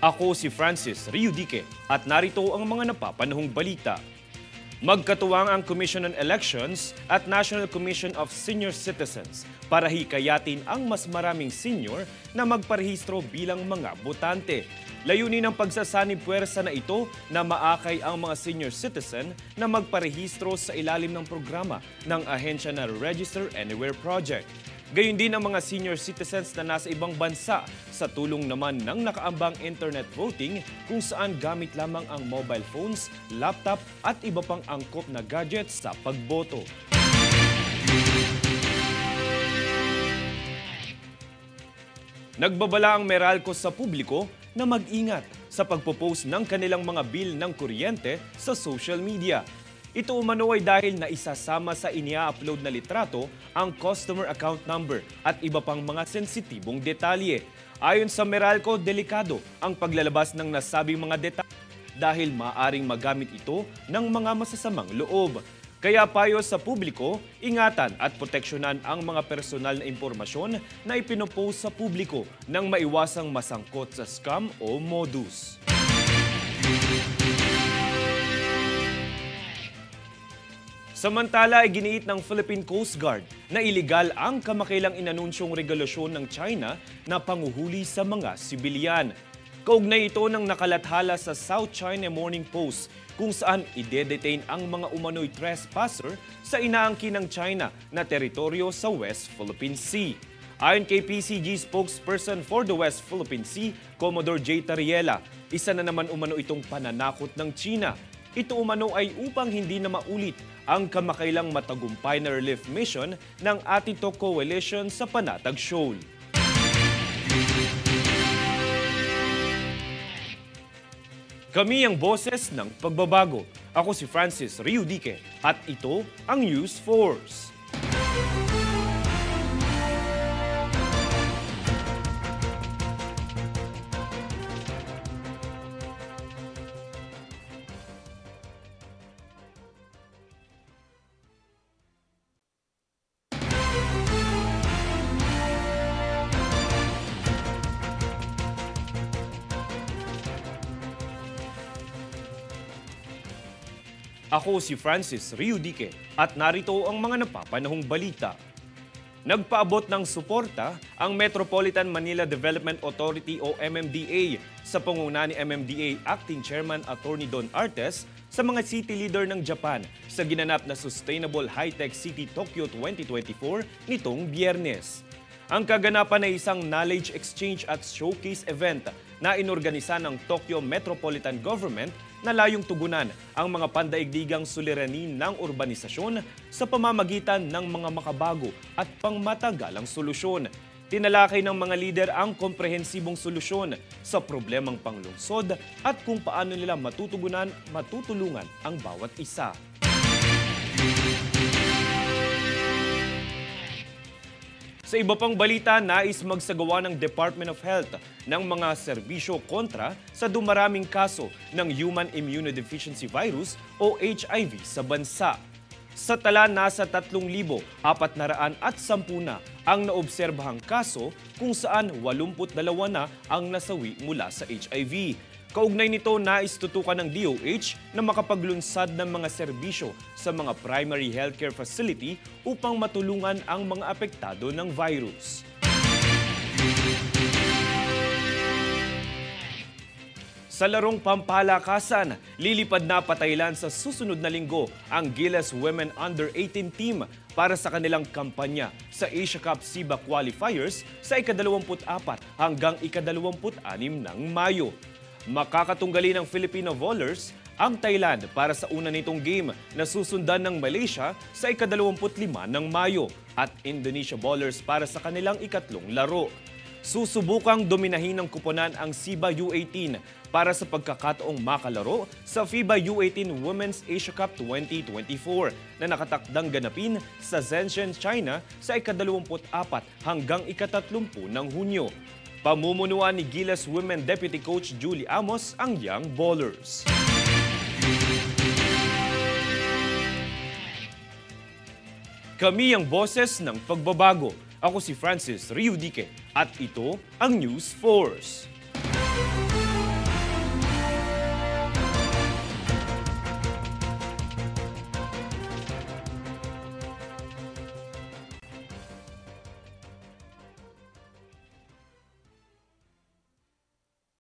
Ako si Francis Riudique at narito ang mga napapanahong balita. Magkatuwang ang Commission on Elections at National Commission of Senior Citizens para hikayatin ang mas maraming senior na magparehistro bilang mga botante. Layunin ng pagsasanib puwersa na ito na maakay ang mga senior citizen na magparehistro sa ilalim ng programa ng ahensya na Register Anywhere Project. Gayun din ang mga senior citizens na nasa ibang bansa sa tulong naman ng nakaambang internet voting kung saan gamit lamang ang mobile phones, laptop at iba pang angkop na gadgets sa pagboto. Nagbabala ang Meralco sa publiko na mag-ingat sa pagpo-post ng kanilang mga bill ng kuryente sa social media. Ito umano ay dahil na isasama sa inia-upload na litrato ang customer account number at iba pang mga sensitibong detalye. Ayon sa Meralco, delikado ang paglalabas ng nasabing mga detalye dahil maaring magamit ito ng mga masasamang loob. Kaya payo sa publiko, ingatan at proteksyonan ang mga personal na impormasyon na ipinopost sa publiko nang maiwasang masangkot sa scam o modus. Samantala ay giniit ng Philippine Coast Guard na iligal ang kamakailang inanunsyong regulasyon ng China na panguhuli sa mga sibilyan. Kaugnay ito ng nakalathala sa South China Morning Post kung saan ide-detain ang mga umano'y trespasser sa inaangkin ng China na teritoryo sa West Philippine Sea. Ayon kay PCG spokesperson for the West Philippine Sea, Commodore J. Tariela, isa na naman umano itong pananakot ng China. Ito umano ay upang hindi na maulit ang kamakailang matagumpay na relief mission ng Atito Coalition sa Panatag Shoal. Kami ang boses ng pagbabago. Ako si Francis Riudique at ito ang News Force. Ako si Francis Riudique at narito ang mga napapanahong balita. Nagpaabot ng suporta ang Metropolitan Manila Development Authority o MMDA sa pangunguna ni MMDA Acting Chairman Attorney Don Artes sa mga city leader ng Japan sa ginanap na Sustainable High-Tech City Tokyo 2024 nitong Biyernes. Ang kaganapan ay isang knowledge exchange at showcase event na inorganisa ng Tokyo Metropolitan Government na layong tugunan ang mga pandaigdigang suliranin ng urbanisasyon sa pamamagitan ng mga makabago at pangmatagalang solusyon. Tinalakay ng mga lider ang komprehensibong solusyon sa problemang panglungsod at kung paano nila matutulungan ang bawat isa. Sa iba pang balita, nais magsagawa ng Department of Health ng mga serbisyo kontra sa dumaraming kaso ng Human Immunodeficiency Virus o HIV sa bansa. Sa tala, nasa 3,410 na ang naobserbahang kaso kung saan 82 na ang nasawi mula sa HIV. Kaugnay nito, nais tutukan ng DOH na makapaglunsad ng mga serbisyo sa mga primary healthcare facility upang matulungan ang mga apektado ng virus. Sa larong pampalakasan, lilipad na pataylan sa susunod na linggo ang Gilas Women Under 18 team para sa kanilang kampanya sa Asia Cup SIBA Qualifiers sa ika-24 hanggang ika-26 ng Mayo. Makakatunggali ng Filipino Volleyballers ang Thailand para sa una nitong game na susundan ng Malaysia sa ika-25 ng Mayo at Indonesia Bowlers para sa kanilang ikatlong laro. Susubukang dominahin ng kuponan ang SIBA U18 para sa pagkakataong makalaro sa FIBA U18 Women's Asia Cup 2024 na nakatakdang ganapin sa Shenzhen, China sa ika-24 hanggang ika-30 ng Hunyo. Pamumunuan ni Gilas Women Deputy Coach Julie Amos ang Young Bowlers. Kami ang boses ng pagbabago. Ako si Francis Riudique at ito ang News Force.